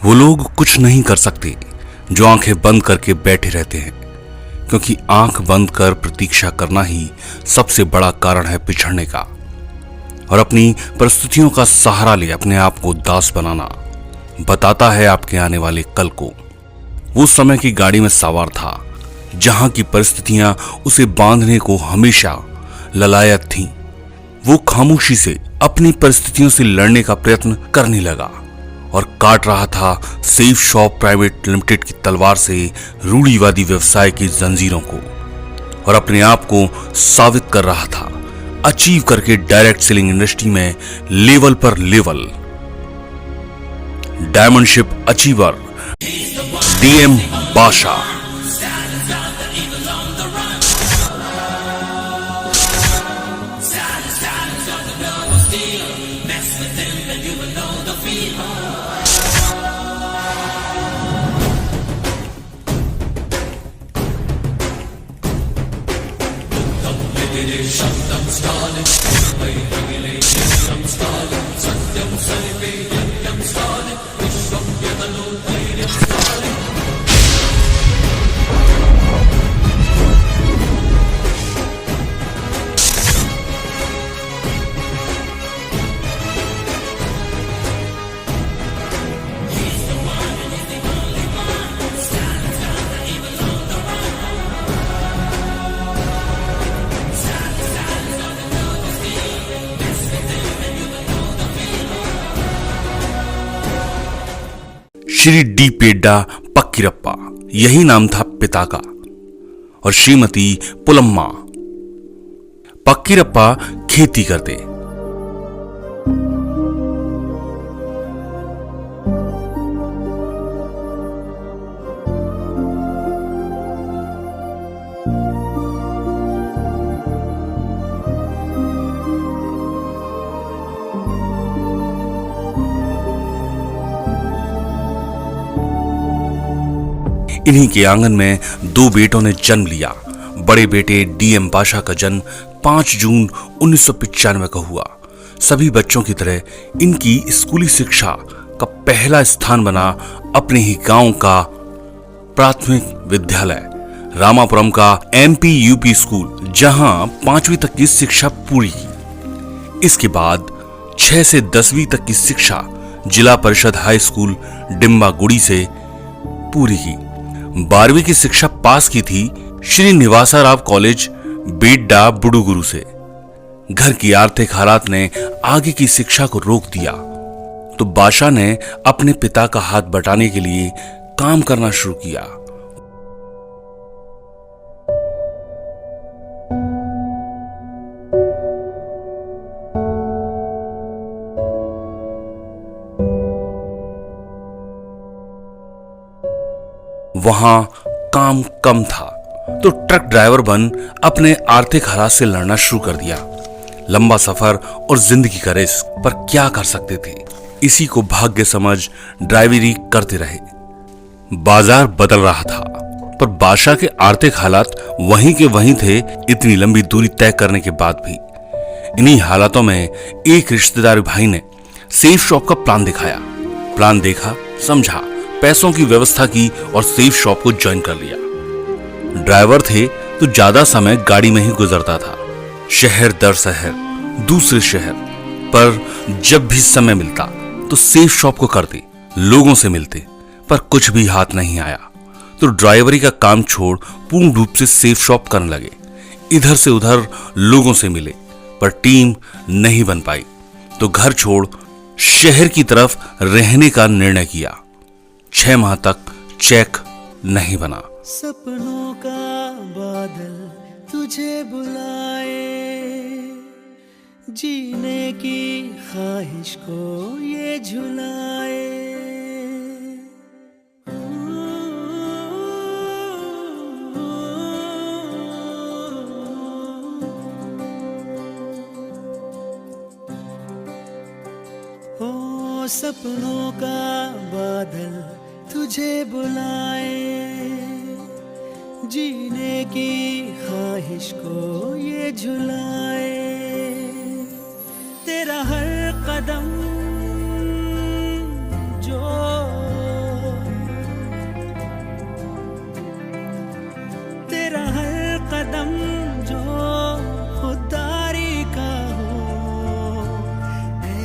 वो लोग कुछ नहीं कर सकते जो आंखें बंद करके बैठे रहते हैं, क्योंकि आंख बंद कर प्रतीक्षा करना ही सबसे बड़ा कारण है पिछड़ने का। और अपनी परिस्थितियों का सहारा ले अपने आप को दास बनाना बताता है आपके आने वाले कल को। वो समय की गाड़ी में सवार था जहां की परिस्थितियां उसे बांधने को हमेशा ललायत थीं। वो खामोशी से अपनी परिस्थितियों से लड़ने का प्रयत्न करने लगा और काट रहा था सेफ शॉप प्राइवेट लिमिटेड की तलवार से रूढ़िवादी व्यवसाय की जंजीरों को, और अपने आप को साबित कर रहा था अचीव करके डायरेक्ट सेलिंग इंडस्ट्री में लेवल पर लेवल। डायमंडशिप अचीवर डीएम बाशा। श्री डी पेड्डा पक्कीरप्पा, यही नाम था पिता का, और श्रीमती पुलम्मा। पक्कीरप्पा खेती करते। इन्हीं के आंगन में दो बेटों ने जन्म लिया। बड़े बेटे डीएम बाशा का जन्म 5 जून 1995 का हुआ। सभी बच्चों की तरह इनकी स्कूली शिक्षा का पहला स्थान बना अपने ही गांव का प्राथमिक विद्यालय रामापुरम का एमपी यूपी स्कूल, जहां 5वीं तक की शिक्षा पूरी की। इसके बाद 6 से 10वीं तक की शिक्षा जिला परिषद हाई स्कूल डिम्बागुड़ी से पूरी की। 12वीं की शिक्षा पास की थी श्री निवासा राव कॉलेज बेड्डा बुडुगुरु से। घर की आर्थिक हालात ने आगे की शिक्षा को रोक दिया, तो बाशा ने अपने पिता का हाथ बटाने के लिए काम करना शुरू किया। वहां काम कम था तो ट्रक ड्राइवर बन अपने आर्थिक हालात से लड़ना शुरू कर दिया। लंबा सफर और जिंदगी का रिस्क, पर क्या कर सकते थे, इसी को भाग्य समझ ड्राइवरी करते रहे। बाजार बदल रहा था, पर बादशाह के आर्थिक हालात वहीं के वहीं थे इतनी लंबी दूरी तय करने के बाद भी। इन्हीं हालातों में एक रिश्तेदार भाई ने सेफ शॉप का प्लान दिखाया। प्लान देखा, समझा, पैसों की व्यवस्था की और सेफ शॉप को ज्वाइन कर लिया। ड्राइवर थे तो ज्यादा समय गाड़ी में ही गुजरता था, शहर दर शहर, दूसरे शहर, पर जब भी समय मिलता तो सेफ शॉप को करते, लोगों से मिलते, पर कुछ भी हाथ नहीं आया तो ड्राइवरी का काम छोड़ पूर्ण रूप से सेफ शॉप करने लगे। इधर से उधर लोगों से मिले, पर टीम नहीं बन पाई, तो घर छोड़ शहर की तरफ रहने का निर्णय किया। 6 माह तक चेक नहीं बना। सपनों का बादल तुझे बुलाए, जीने की ख्वाहिश को ये झुलाए। ओ सपनों का बादल तुझे बुलाए, जीने की ख्वाहिश को ये झुलाए। तेरा हर कदम जो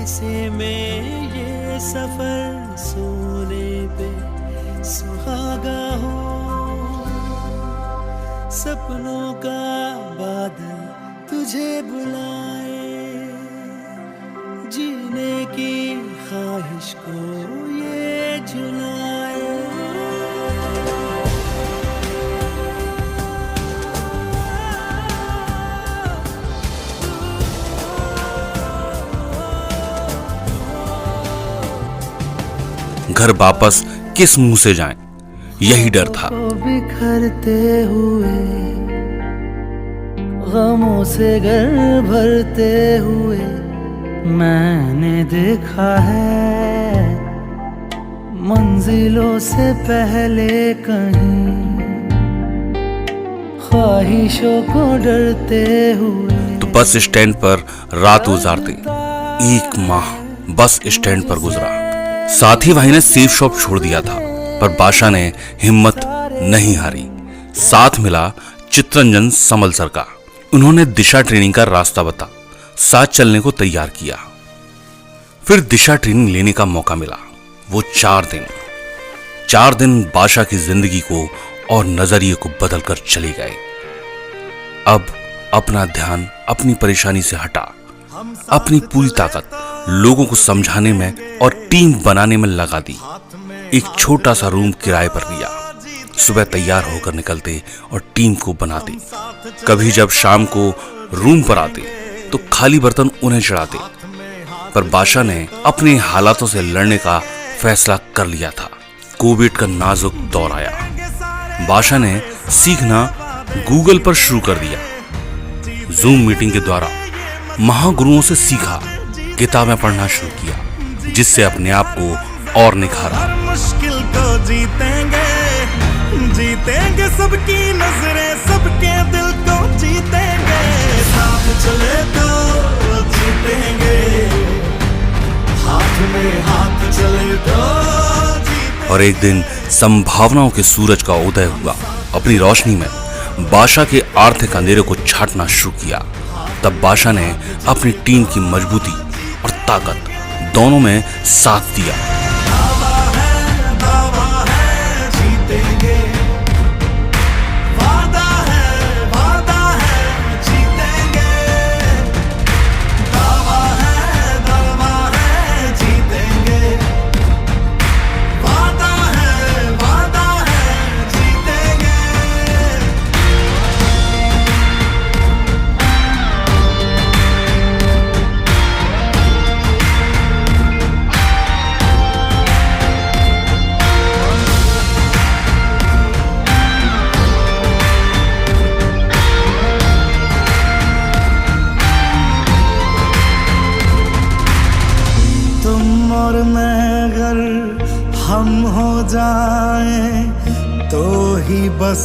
ऐसे में ये सफर सोने पे सुहागा हो, सपनों का बादल तुझे बुलाए, जीने की ख्वाहिश को ये जुलाए। घर वापस किस मुंह से जाएं, यही डर था। बिखरते हुए गमों से घर भरते हुए मैंने देखा है, मंजिलों से पहले कहीं ख्वाहिशों को डरते हुए। तो बस स्टैंड पर रात गुजारते 1 माह बस स्टैंड पर गुजरा। साथी भाई ने सेफ शॉप छोड़ दिया था, पर बादशाह ने हिम्मत नहीं हारी। साथ मिला चित्रंजन समल सर का। उन्होंने दिशा ट्रेनिंग का रास्ता बता साथ चलने को तैयार किया। फिर दिशा ट्रेनिंग लेने का मौका मिला। वो 4 दिन बादशाह की जिंदगी को और नजरिए को बदलकर चले गए। अब अपना ध्यान अपनी परेशानी से हटा, अपनी पूरी ताकत लोगों को समझाने में और टीम बनाने में लगा दी। एक छोटा सा रूम किराए पर लिया। सुबह तैयार होकर निकलते और टीम को बनाते। कभी जब शाम को रूम पर आते तो खाली बर्तन उन्हें चढ़ाते। पर बादशाह ने अपने हालातों से लड़ने का फैसला कर लिया था। कोविड का नाजुक दौर आया। बादशाह ने सीखना गूगल पर शुरू कर दिया। जूम मीटिंग के द्वारा महागुरुओं से सीखा, किताबें पढ़ना शुरू किया, जिससे अपने आप को और निखारा। मुश्किल को जीतेंगे, जीतेंगे सबकी नजरें, सबके दिल को जीतेंगे, साथ चले तो जीतेंगे, हाथ में हाथ चले तो जीतेंगे। और एक दिन संभावनाओं के सूरज का उदय हुआ। अपनी रोशनी में बादशाह के आर्थिक अंधेरे को छाटना शुरू किया। तब बादशाह ने अपनी टीम की मजबूती और ताकत दोनों में साथ दिया। दावा है जीतेंगे, वादा है जीतेंगे, दावा है जीतेंगे, वादा है जीतेंगे। तुम और मैं अगर हम हो जाएं तो ही बस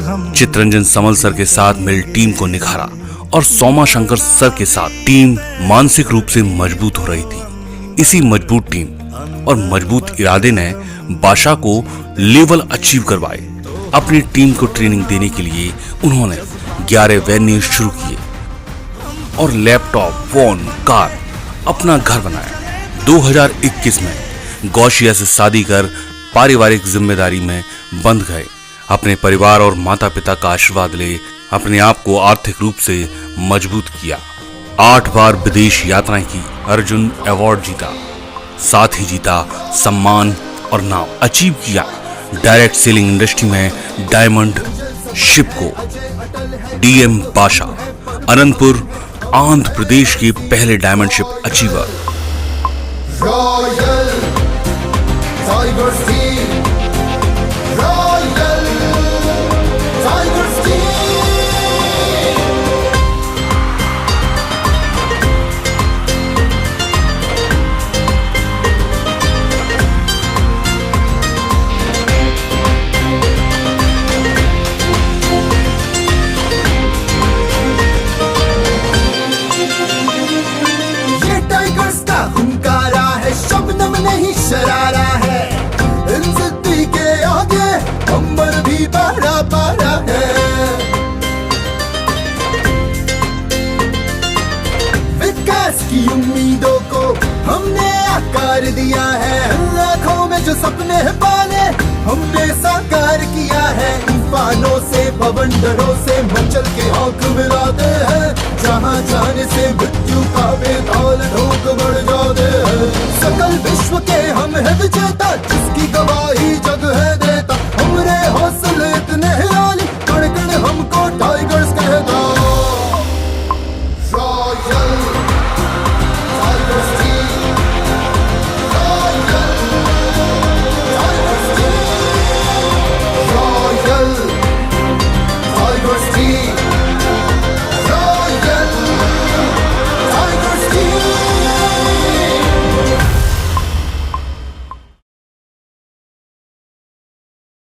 हम। चित्रंजन समल सर के साथ मिल टीम को निखारा और सोमा शंकर सर के साथ टीम मानसिक रूप से मजबूत हो रही थी। इसी मजबूत टीम और मजबूत इरादे ने बादशाह को लेवल अचीव करवाए। अपनी टीम को ट्रेनिंग देने के लिए उन्होंने 11 वेन्यू शुरू किए और लैपटॉप, फोन, कार अपना घर बनाया। 2021 में गौशिया से शादी कर पारिवारिक जिम्मेदारी में बंध गए। अपने परिवार और माता पिता का आशीर्वाद ले अपने आप को आर्थिक रूप से मजबूत किया। 8 बार विदेश यात्राएं की, अर्जुन अवार्ड जीता, साथ ही जीता सम्मान और नाम अचीव किया। डायरेक्ट सेलिंग इंडस्ट्री में डायमंड शिप को डीएम बादशाह, अनंतपुर आंध्र प्रदेश के पहले diamond ship achiever. Royal Tiger Steel, Royal Tiger Steel. ये टाइगर्स का हुंकारा है, शबनम नहीं शरारा है। इन जिद्दी के आगे अंबर भी पारा पारा है। विकास की उम्मीदों को प्यार दिया है। आँखों में जो सपने पाले हमने साकार किया है। तूफानों से बवंडरों से मचल के औंक मिलाते हैं, जहाँ जाने से